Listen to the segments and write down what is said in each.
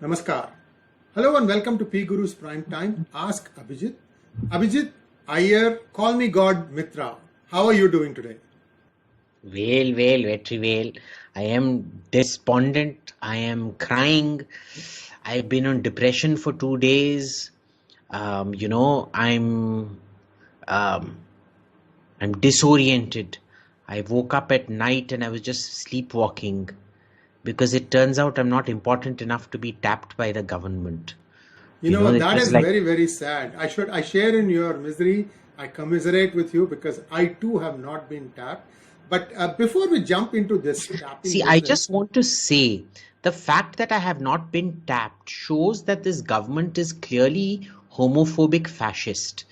Namaskar. Hello and welcome to PGurus Prime Time. Ask Abhijit. Abhijit Iyer, call me God Mitra. How are you doing today? Very well. I am despondent. I am crying. I've been on depression for 2 days. I'm disoriented. I woke up at night and I was just sleepwalking because it turns out I'm not important enough to be tapped by the government. It That was is like, very, very sad. I share in your misery. I commiserate with you because I too have not been tapped. But before we jump into this tapping see, I business, just want to say the fact that I have not been tapped shows that this government is clearly homophobic fascist.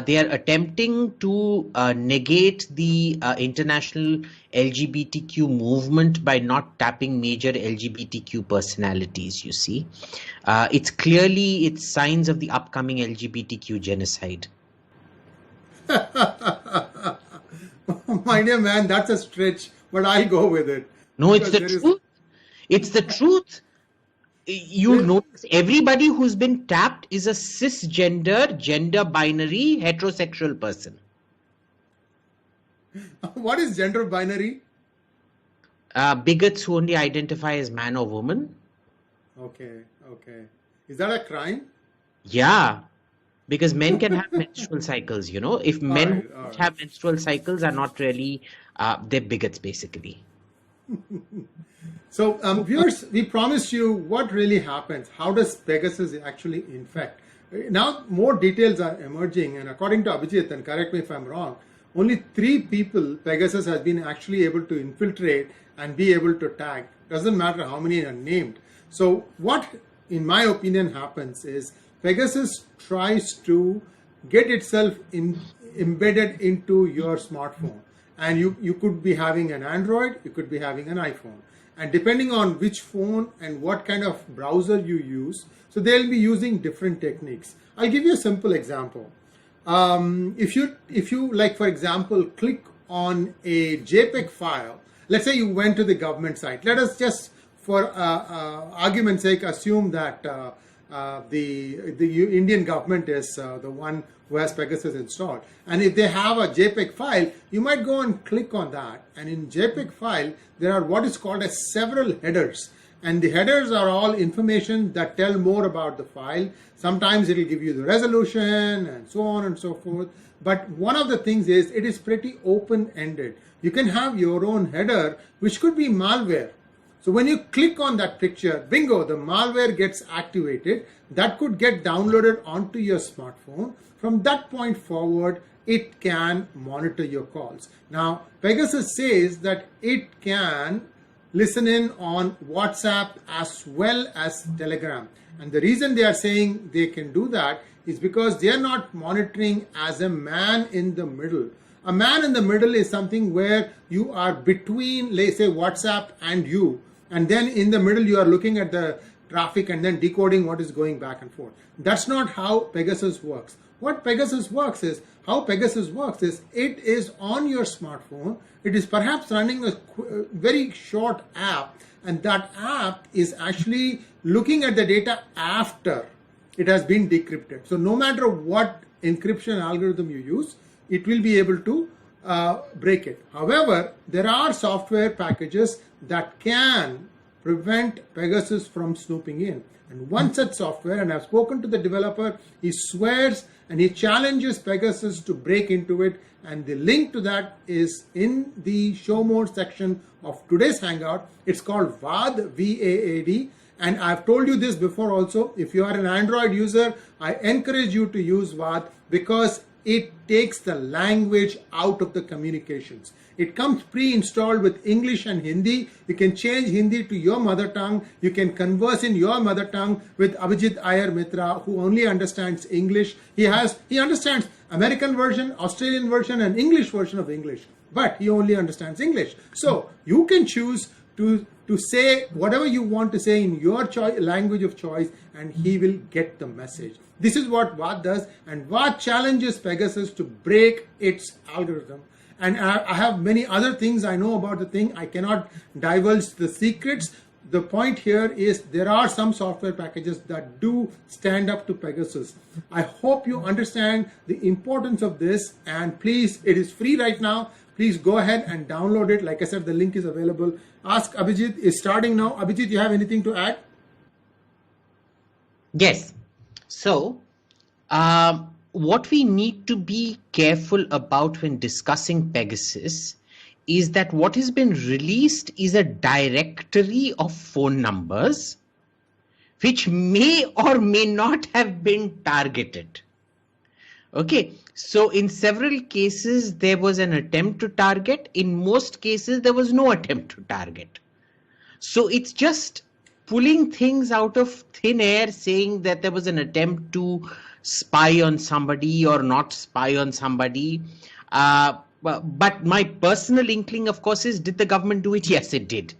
They are attempting to negate the international LGBTQ movement by not tapping major LGBTQ personalities, you see. It's signs of the upcoming LGBTQ genocide. my dear man, that's a stretch, but I'll go with it. No, it's Because the there is truth. It's the truth. You'll notice everybody who's been tapped is a cisgender, gender binary, heterosexual person. what is gender binary? Bigots who only identify as man or woman. Okay. Is that a crime? Yeah, because men can have menstrual cycles, If men who All don't right. have menstrual cycles are not really, they're bigots, basically. So, viewers, we promised you what really happens. How does Pegasus actually infect? Now, more details are emerging, and according to Abhijit, and correct me if I'm wrong, only 3 people Pegasus has been actually able to infiltrate and be able to tag. Doesn't matter how many are named. So, what, in my opinion, happens is Pegasus tries to get itself embedded into your smartphone. And you could be having an Android, you could be having an iPhone. And depending on which phone and what kind of browser you use, so they'll be using different techniques. I'll give you a simple example. If you like, for example, click on a JPEG file, let's say you went to the government site. Let us just, for argument's sake, assume that the Indian government is the one who has Pegasus installed. And if they have a JPEG file, you might go and click on that. And in JPEG file, there are what is called as several headers. And the headers are all information that tell more about the file. Sometimes it will give you the resolution and so on and so forth. But one of the things is it is pretty open-ended. You can have your own header, which could be malware. So when you click on that picture, bingo, the malware gets activated. That could get downloaded onto your smartphone. From that point forward, it can monitor your calls. Now, Pegasus says that it can listen in on WhatsApp as well as Telegram. And the reason they are saying they can do that is because they are not monitoring as a man in the middle. A man in the middle is something where you are between, let's say, WhatsApp and you. And then in the middle, you are looking at the traffic and then decoding what is going back and forth. That's not how Pegasus works. How Pegasus works is it is on your smartphone. It is perhaps running a very short app, and that app is actually looking at the data after it has been decrypted. So no matter what encryption algorithm you use, it will be able to break it. However, there are software packages that can prevent Pegasus from snooping in. And one such software, and I've spoken to the developer, he swears and he challenges Pegasus to break into it. And the link to that is in the show more section of today's Hangout. It's called VAAD, V-A-A-D. And I've told you this before also. If you are an Android user, I encourage you to use VAAD because it takes the language out of the communications. It comes pre-installed with English and Hindi. You can change Hindi to your mother tongue. You can converse in your mother tongue with Abhijit Iyer-Mitra, who only understands English. He understands American version, Australian version, and English version of English, but he only understands English. So you can choose to say whatever you want to say in your language of choice, and he will get the message. This is what VAAD does, and VAAD challenges Pegasus to break its algorithm. And I have many other things I know about the thing. I cannot divulge the secrets, the point here is there are some software packages that do stand up to Pegasus. I hope you understand the importance of this, and please, it is free right now. Please go ahead and download it. Like I said, the link is available. Ask Abhijit is starting now. Abhijit, you have anything to add? Yes. So, what we need to be careful about when discussing Pegasus is that what has been released is a directory of phone numbers which may or may not have been targeted. Okay, so in several cases there was an attempt to target. In most cases there was no attempt to target. So it's just pulling things out of thin air, saying that there was an attempt to spy on somebody or not spy on somebody. But my personal inkling, of course, is, did the government do it? Yes, it did.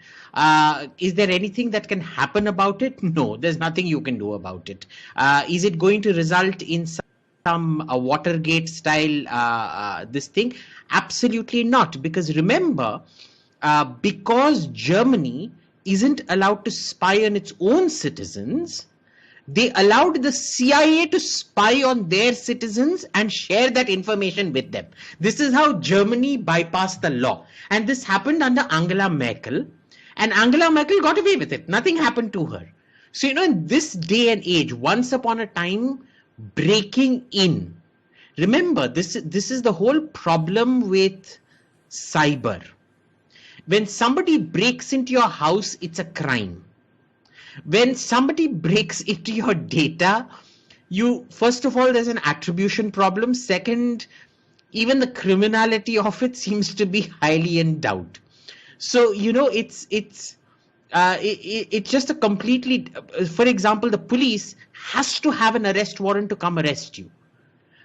Is there anything that can happen about it? No, there's nothing you can do about it. Is it going to result in some Watergate style this thing? Absolutely not. Because remember, because Germany isn't allowed to spy on its own citizens, they allowed the CIA to spy on their citizens and share that information with them. This is how Germany bypassed the law. And this happened under Angela Merkel. And Angela Merkel got away with it. Nothing happened to her. So, in this day and age, once upon a time, breaking in. Remember, this is the whole problem with cyber. When somebody breaks into your house, it's a crime. When somebody breaks into your data, first of all, there's an attribution problem. Second, even the criminality of it seems to be highly in doubt. So, it's just a completely, for example, the police has to have an arrest warrant to come arrest you.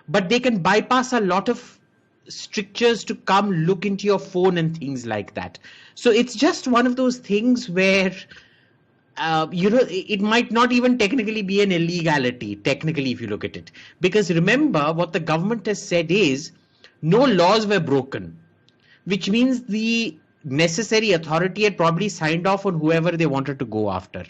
But they can bypass a lot of strictures to come look into your phone and things like that. So it's just one of those things where it might not even technically be an illegality, technically, if you look at it. Because remember, what the government has said is no laws were broken, which means the necessary authority had probably signed off on whoever they wanted to go after.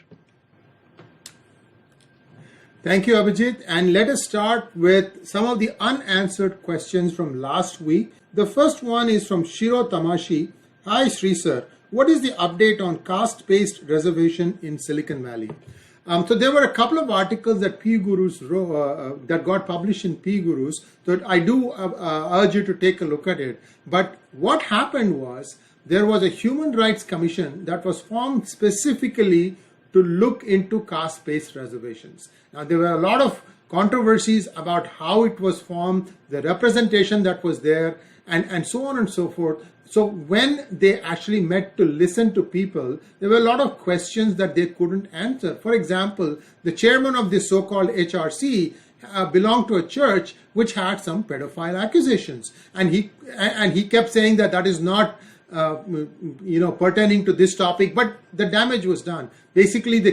Thank you, Abhijit. And let us start with some of the unanswered questions from last week. The first one is from Shiro Tamashi. Hi, Sree sir. What is the update on caste-based reservation in Silicon Valley? So there were a couple of articles that PGurus wrote, that got published in PGurus. So I do urge you to take a look at it. But what happened was there was a human rights commission that was formed specifically to look into caste-based reservations. Now, there were a lot of controversies about how it was formed, the representation that was there, and so on and so forth. So when they actually met to listen to people, there were a lot of questions that they couldn't answer. For example, the chairman of this so-called HRC belonged to a church which had some pedophile accusations, and he kept saying that is not pertaining to this topic, but the damage was done. Basically, the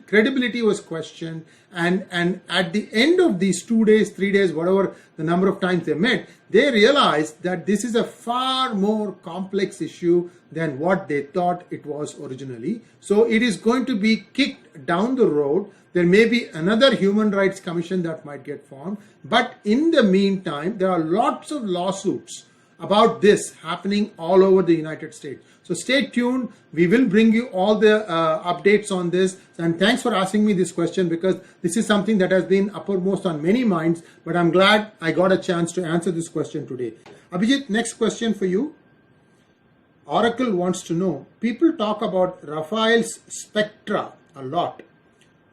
credibility was questioned, and at the end of these 2 days, 3 days, whatever the number of times they met, they realized that this is a far more complex issue than what they thought it was originally. So it is going to be kicked down the road. There may be another human rights commission that might get formed, but in the meantime, there are lots of lawsuits about this happening all over the United States. So stay tuned. We will bring you all the updates on this. And thanks for asking me this question, because this is something that has been uppermost on many minds, but I'm glad I got a chance to answer this question today. Abhijit, next question for you. Oracle wants to know, people talk about Rafale's Spectra a lot.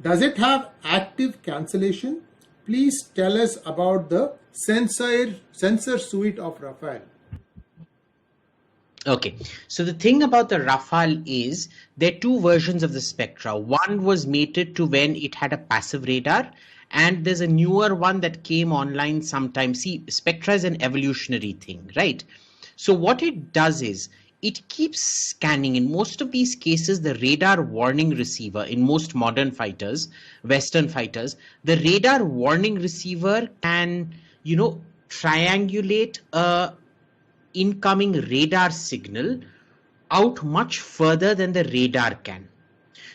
Does it have active cancellation? Please tell us about the sensor suite of Rafale. Okay, so the thing about the Rafale is there are two versions of the Spectra. One was mated to when it had a passive radar, and there's a newer one that came online sometime. See, Spectra is an evolutionary thing, right? So what it does is it keeps scanning. In most of these cases, the radar warning receiver, in most modern fighters, Western fighters, the radar warning receiver can, triangulate a incoming radar signal out much further than the radar can.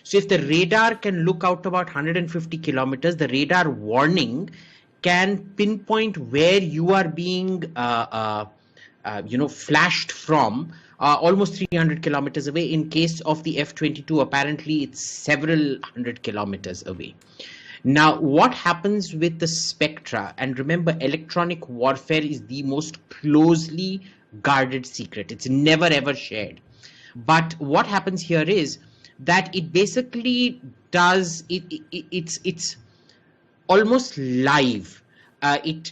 So if the radar can look out about 150 kilometers, the radar warning can pinpoint where you are being flashed from almost 300 kilometers away. In case of the F-22, apparently it's several hundred kilometers away. Now, what happens with the spectra? And remember, electronic warfare is the most closely guarded secret. It's never ever shared. But what happens here is that it basically does it's almost live. It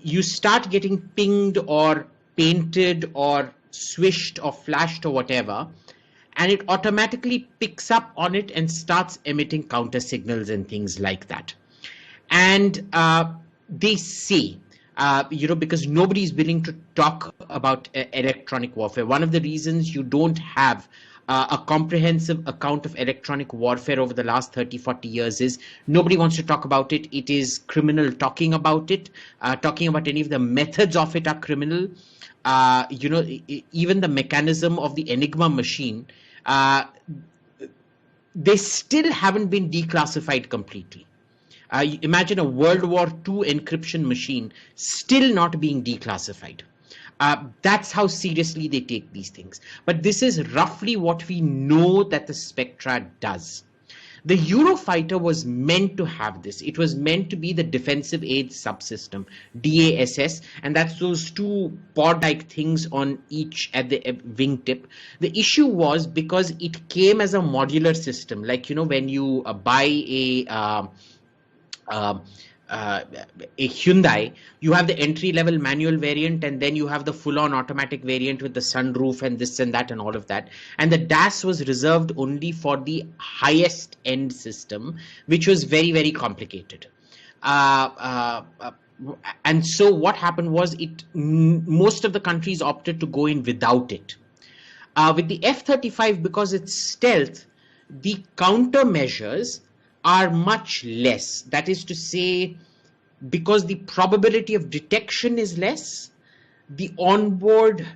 You start getting pinged or painted or swished or flashed or whatever, and it automatically picks up on it and starts emitting counter signals and things like that. And they say, because nobody is willing to talk about electronic warfare. One of the reasons you don't have a comprehensive account of electronic warfare over the last 30, 40 years is nobody wants to talk about it. It is criminal talking about it. Talking about any of the methods of it are criminal. Even the mechanism of the Enigma machine, they still haven't been declassified completely. Imagine a World War II encryption machine still not being declassified. That's how seriously they take these things. But this is roughly what we know that the Spectra does. The Eurofighter was meant to have this. It was meant to be the defensive aid subsystem, DASS, and that's those two pod-like things on each at the wingtip. The issue was because it came as a modular system, like when you buy a Hyundai, you have the entry-level manual variant, and then you have the full-on automatic variant with the sunroof and this and that and all of that. And the DAS was reserved only for the highest end system, which was very, very complicated. And so what happened was most of the countries opted to go in without it. With the F-35, because it's stealth, the countermeasures are much less. That is to say, because the probability of detection is less, the onboard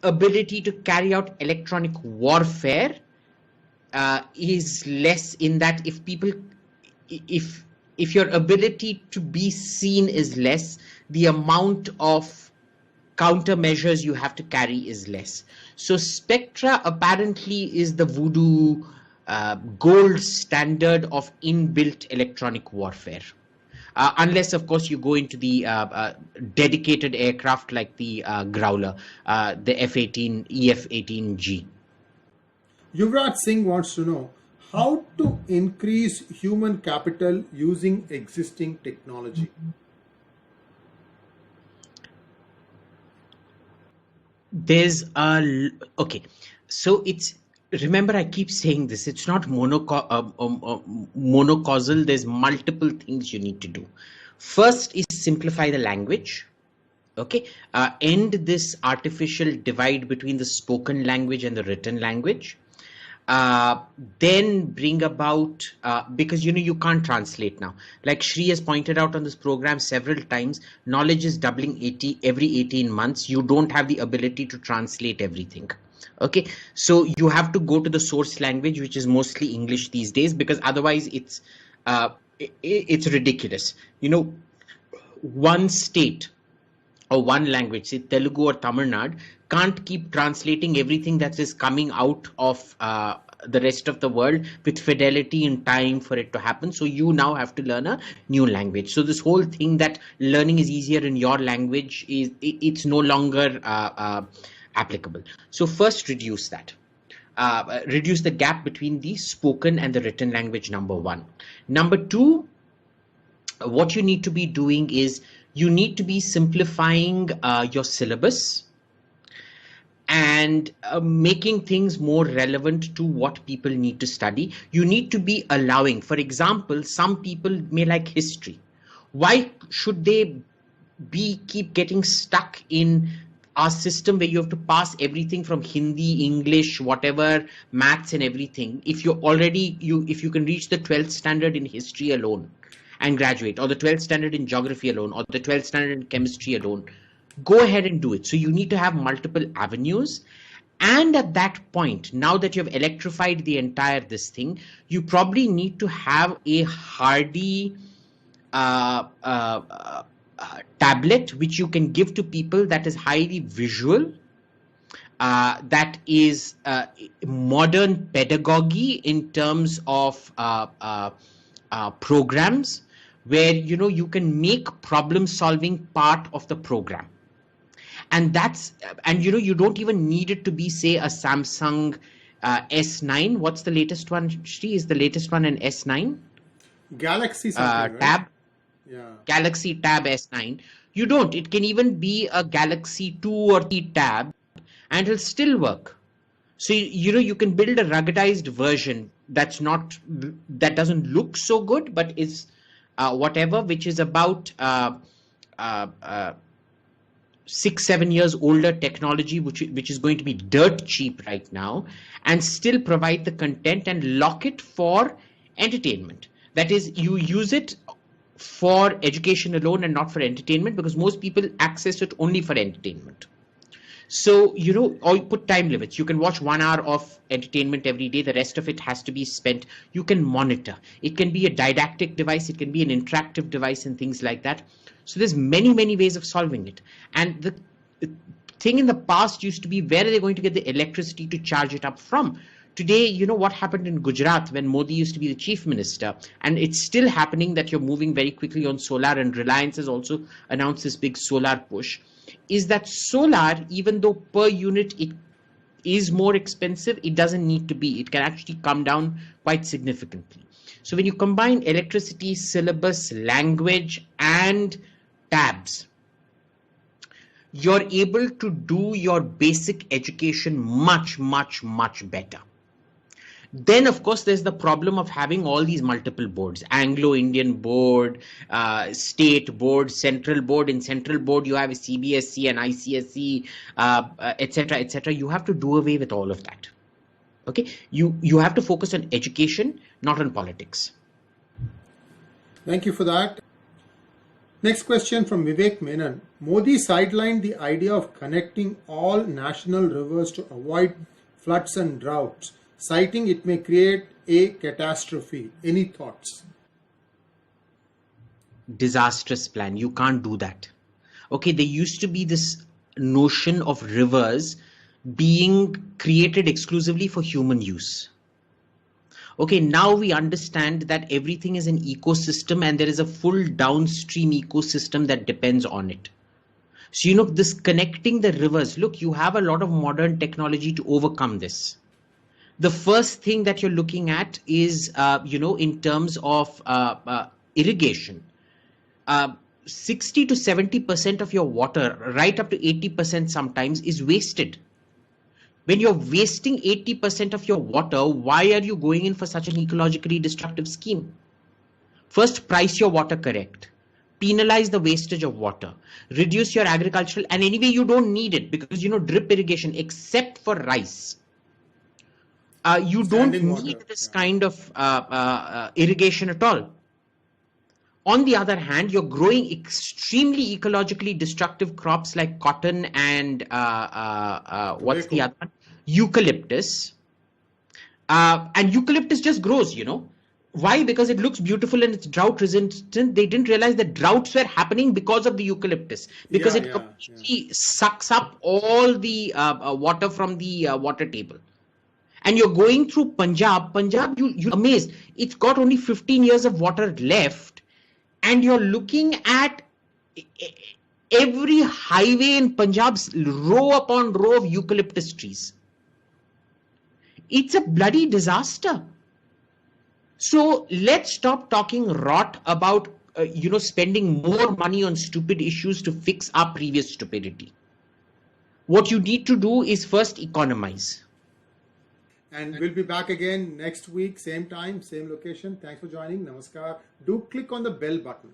ability to carry out electronic warfare is less, in that if your ability to be seen is less, the amount of countermeasures you have to carry is less. So Spectra apparently is the voodoo gold standard of inbuilt electronic warfare. Unless, of course, you go into the dedicated aircraft like the Growler, the F-18, EF-18G. Yuvraj Singh wants to know how to increase human capital using existing technology. So it's, remember, I keep saying this, it's not monocausal. There's multiple things you need to do. First is simplify the language. End this artificial divide between the spoken language and the written language. Then bring about, because you can't translate now. Like Sree has pointed out on this program several times, knowledge is doubling every 18 months. You don't have the ability to translate everything. So you have to go to the source language, which is mostly English these days, because otherwise it's ridiculous. One state or one language, say Telugu or Tamil Nadu, can't keep translating everything that is coming out of the rest of the world with fidelity in time for it to happen. So you now have to learn a new language. So this whole thing that learning is easier in your language, it's no longer applicable. So first, reduce that. Reduce the gap between the spoken and the written language, number one. Number two, what you need to be doing is you need to be simplifying your syllabus and making things more relevant to what people need to study. You need to be allowing, for example, some people may like history. Why should they keep getting stuck in our system where you have to pass everything from Hindi, English, whatever, maths and everything? If you can reach the 12th standard in history alone and graduate, or the 12th standard in geography alone, or the 12th standard in chemistry alone, go ahead and do it. So you need to have multiple avenues, And at that point, now that you've electrified the entire this thing, you probably need to have a hardy tablet which you can give to people that is highly visual, that is modern pedagogy in terms of programs, where you can make problem solving part of the program. And you don't even need it to be, say, a Samsung S9. What's the latest one? Sree, is the latest one an S9 Galaxy something, right? tab? Yeah. Galaxy Tab S9. You don't. It can even be a Galaxy 2 or 3 tab, and it'll still work. So you can build a ruggedized version that doesn't look so good, but is whatever, which is about 6-7 years older technology, which is going to be dirt cheap right now, and still provide the content and lock it for entertainment. That is, you use it for education alone and not for entertainment, because most people access it only for entertainment. So, or you put time limits. You can watch 1 hour of entertainment every day. The rest of it has to be spent. You can monitor. It can be a didactic device. It can be an interactive device and things like that. So there's many, many ways of solving it. And the thing in the past used to be, where are they going to get the electricity to charge it up from? Today, what happened in Gujarat when Modi used to be the chief minister, and it's still happening, that you're moving very quickly on solar, and Reliance has also announced this big solar push, is that solar, even though per unit it is more expensive, it doesn't need to be. It can actually come down quite significantly. So when you combine electricity, syllabus, language, and tabs, you're able to do your basic education much, much, much better. Then, of course, there's the problem of having all these multiple boards: Anglo-Indian board, state board, central board. In central board, you have a CBSE and ICSE, etc., etc. You have to do away with all of that. Okay, you have to focus on education, not on politics. Thank you for that. Next question from Vivek Menon. Modi sidelined the idea of connecting all national rivers to avoid floods and droughts, citing it may create a catastrophe. Any thoughts? Disastrous plan. You can't do that. Okay, there used to be this notion of rivers being created exclusively for human use. Okay, now we understand that everything is an ecosystem, and there is a full downstream ecosystem that depends on it. So, this connecting the rivers, look, you have a lot of modern technology to overcome this. The first thing that you're looking at is, in terms of irrigation, 60 to 70% of your water, right up to 80% sometimes, is wasted. When you're wasting 80% of your water, why are you going in for such an ecologically destructive scheme? First, price your water correct. Penalize the wastage of water. Reduce your agricultural, and anyway, you don't need it, because, drip irrigation, except for rice, you don't need this kind of irrigation at all. On the other hand, you're growing extremely ecologically destructive crops like cotton and what's the other one? Eucalyptus. And eucalyptus just grows, Why? Because it looks beautiful and it's drought resistant. They didn't realize that droughts were happening because of the eucalyptus, because it completely sucks up all the water from the water table. And you're going through Punjab, you're amazed. It's got only 15 years of water left, and you're looking at every highway in Punjab, row upon row of eucalyptus trees. It's a bloody disaster. So let's stop talking rot about, spending more money on stupid issues to fix our previous stupidity. What you need to do is first economize. And we'll be back again next week, same time, same location. Thanks for joining. Namaskar. Do click on the bell button.